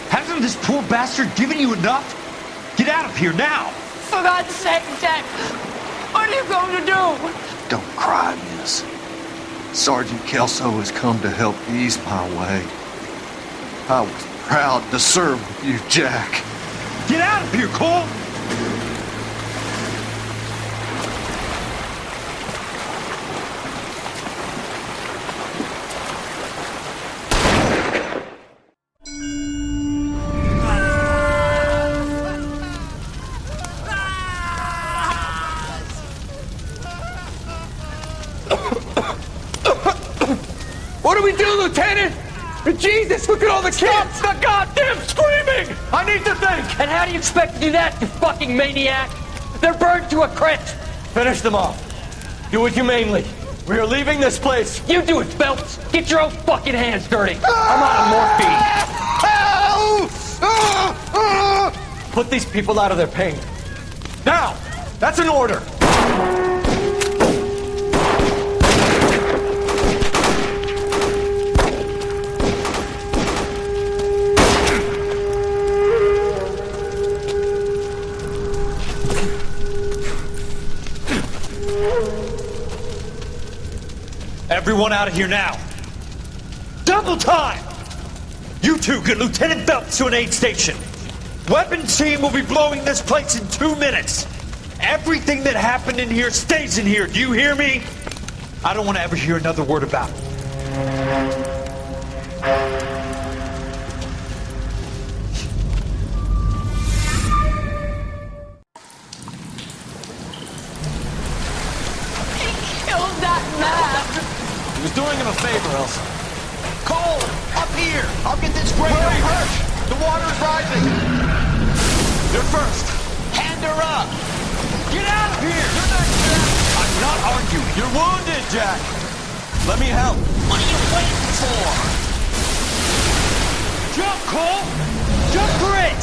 Hasn't this poor bastard given you enough? Get out of here now! For God's sake, Jack! What are you going to do? Don't cry, miss. Sergeant Kelso has come to help ease my way. I was proud to serve with you, Jack. Get out of here, Cole! What do we do, Lieutenant? Jesus, look at all the kids! Stop the goddamn screaming! I need to think! And how do you expect to do that, you fucking maniac? They're burned to a crisp! Finish them off. Do it humanely. We are leaving this place. You do it, Phelps! Get your own fucking hands dirty! I'm out of morphine! Put these people out of their pain. Now! That's an order! Everyone out of here now. Double time! You two get Lieutenant Phelps to an aid station. Weapons team will be blowing this place in 2 minutes. Everything that happened in here stays in here. Do you hear me? I don't want to ever hear another word about it. Killed that man! He was doing him a favor, Elsa. Cole, up here! I'll get this grader. Hurry, Hirsch! The water's rising! You're first! Hand her up! Get out of here! You're not Jack! I'm not arguing. You're wounded, Jack! Let me help. What are you waiting for? Jump, Cole! Jump for it!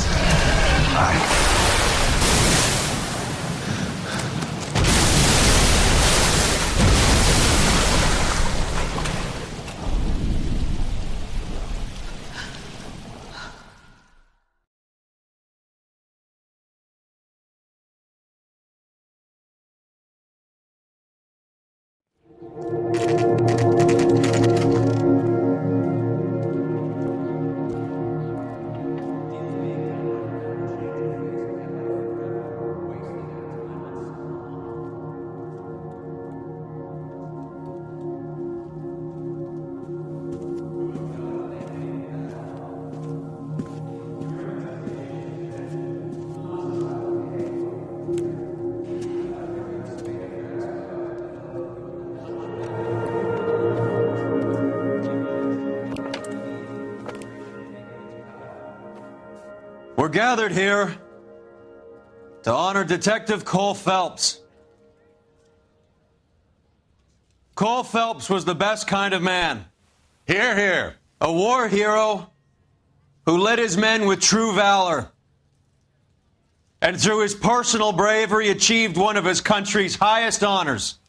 We're gathered here to honor Detective Cole Phelps. Cole Phelps was the best kind of man. Hear, hear. A war hero who led his men with true valor. And through his personal bravery achieved one of his country's highest honors.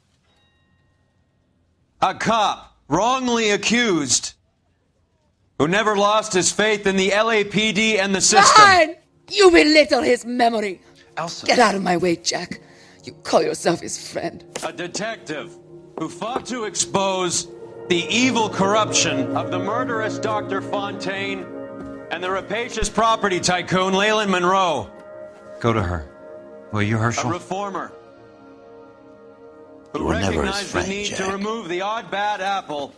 A cop wrongly accused who never lost his faith in the LAPD and the system. Fine! You belittle his memory. Elsa. Get out of my way, Jack. You call yourself his friend. A detective who fought to expose the evil corruption of the murderous Dr. Fontaine and the rapacious property tycoon Leyland Monroe. Go to her. Will you, Herschel? A reformer You who were never his recognized friend, the need Jack. to remove the odd bad apple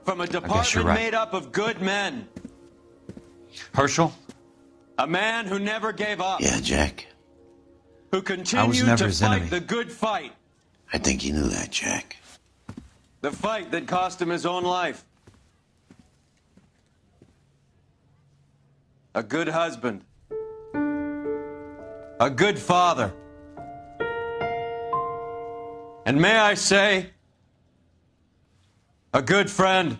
from a guess you're department right. made up of good men. Herschel? A man who never gave up. Yeah, Jack. Who I was continued never to his fight enemy. the good fight. I think you knew that, Jack. The fight that cost him his own life. A good husband. A good father. And may I say, a good friend.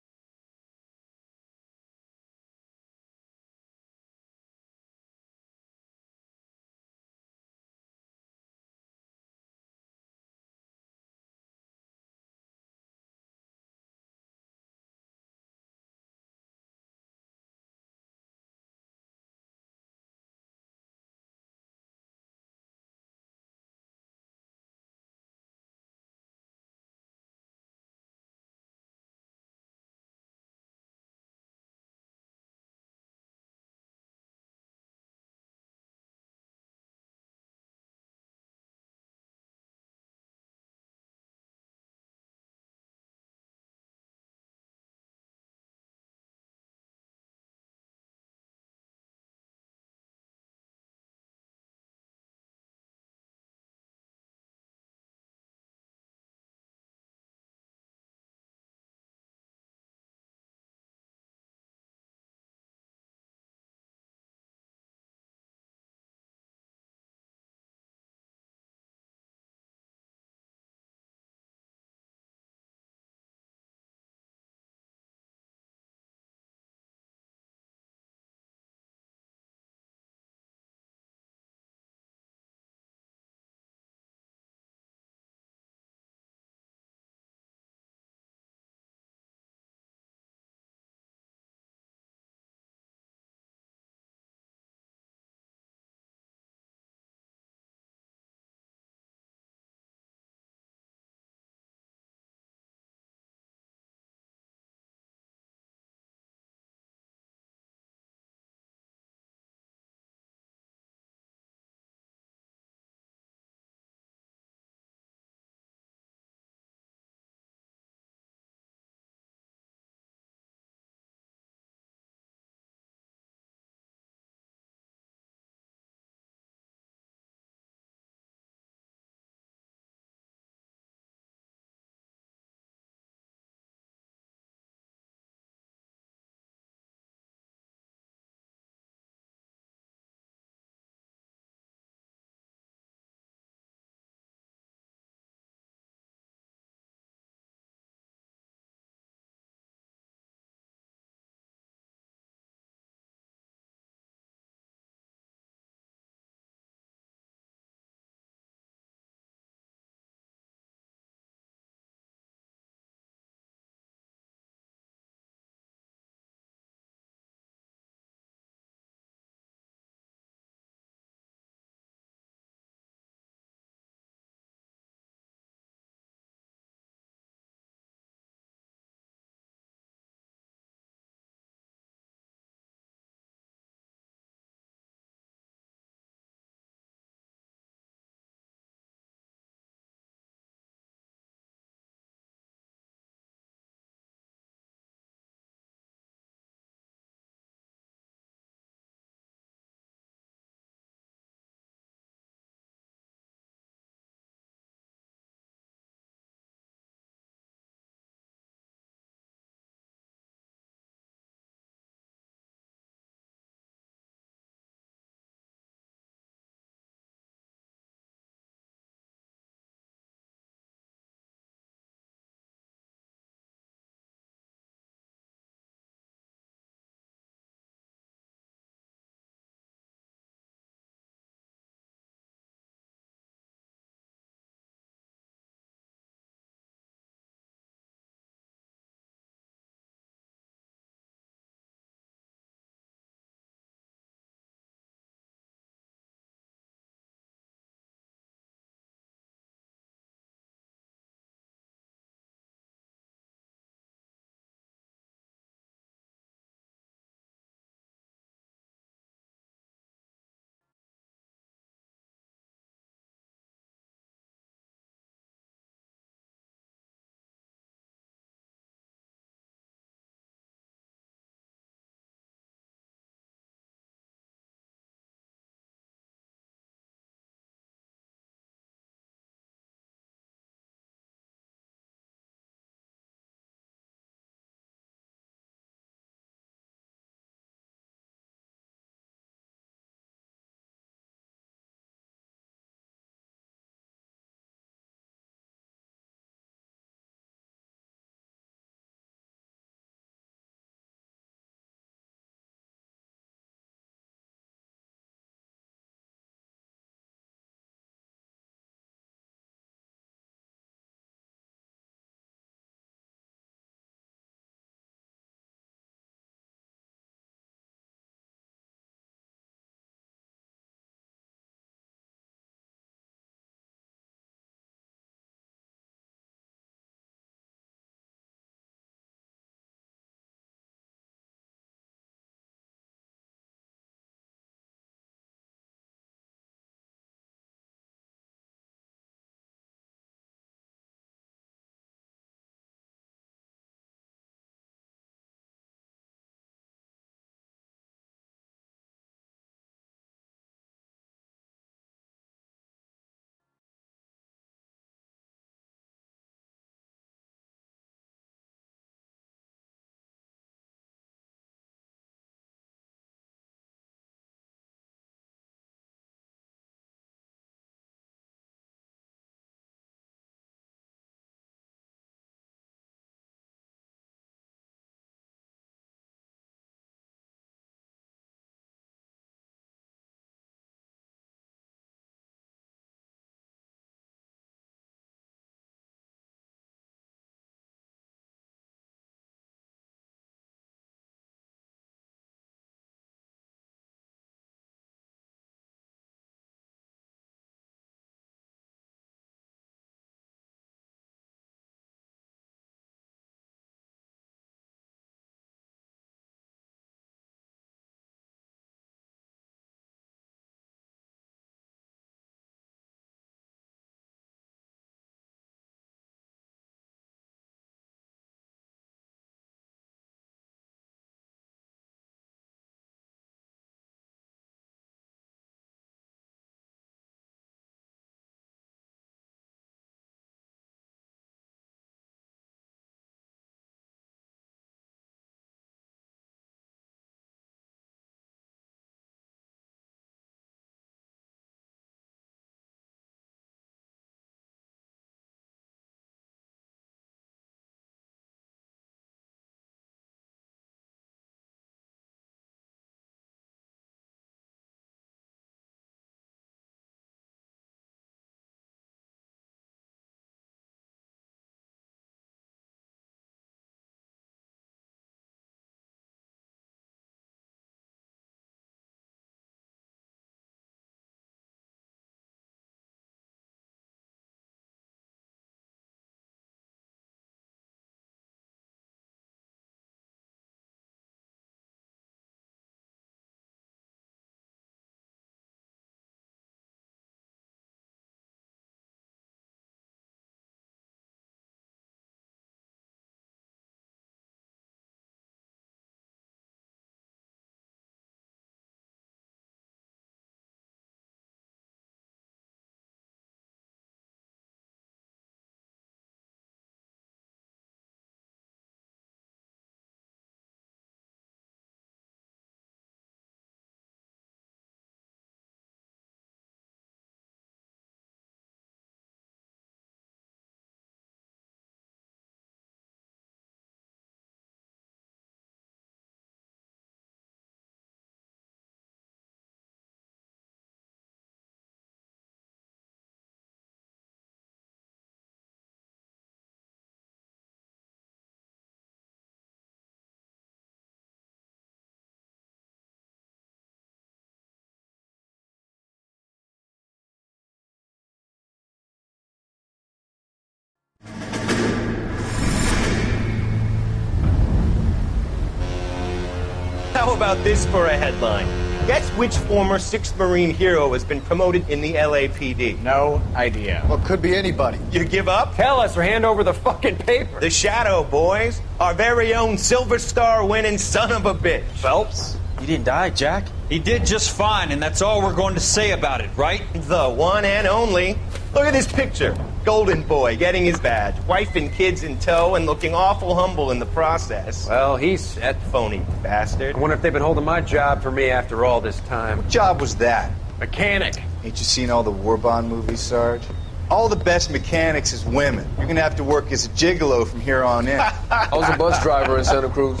How about this for a headline? Guess which former 6th Marine hero has been promoted in the LAPD? No idea. Well, it could be anybody. You give up? Tell us or hand over the fucking paper. The Shadow, boys. Our very own Silver Star winning son of a bitch. Phelps? He didn't die, Jack. He did just fine, and that's all we're going to say about it, right? The one and only. Look at this picture. Golden boy getting his badge, wife and kids in tow, and looking awful humble in the process. Well, he's set. Phony bastard. I wonder if they've been holding my job for me after all this time. What job was that? Mechanic. Ain't you seen all the war bond movies, Sarge? All the best mechanics is women. You're gonna have to work as a gigolo from here on in. I was a bus driver in Santa Cruz.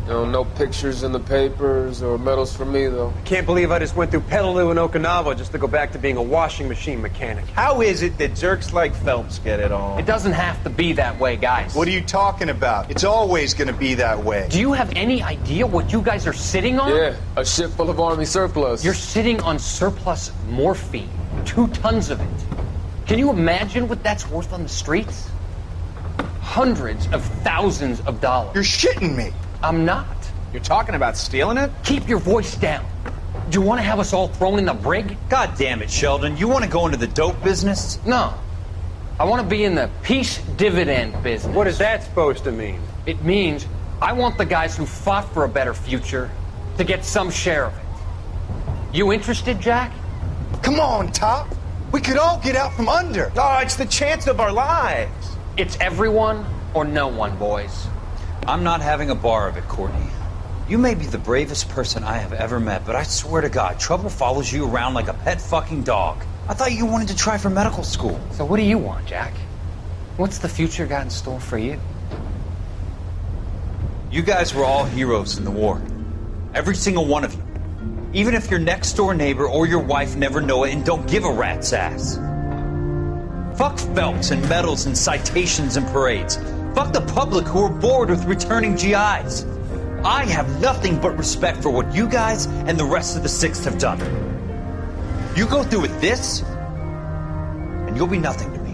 You know, no pictures in the papers or medals for me, though. I can't believe I just went through Petaloo and Okinawa just to go back to being a washing machine mechanic. How is it that jerks like Phelps get it all? It doesn't have to be that way, guys. What are you talking about? It's always gonna be that way. Do you have any idea what you guys are sitting on? Yeah, a ship full of Army surplus. You're sitting on surplus morphine. 2 tons of it. Can you imagine what that's worth on the streets? Hundreds of thousands of dollars. You're shitting me. I'm not. You're talking about stealing it? Keep your voice down. Do you want to have us all thrown in the brig? God damn it, Sheldon. You want to go into the dope business? No. I want to be in the peace dividend business. What is that supposed to mean? It means I want the guys who fought for a better future to get some share of it. You interested, Jack? Come on, Top. We could all get out from under. Oh, it's the chance of our lives. It's everyone or no one, boys. I'm not having a bar of it, Courtney. You may be the bravest person I have ever met, but I swear to God, trouble follows you around like a pet fucking dog. I thought you wanted to try for medical school. So what do you want, Jack? What's the future got in store for you? You guys were all heroes in the war. Every single one of you. Even if your next door neighbor or your wife never know it and don't give a rat's ass. Fuck Phelps and medals and citations and parades. Fuck the public who are bored with returning GIs. I have nothing but respect for what you guys and the rest of the 6th have done. You go through with this, and you'll be nothing to me.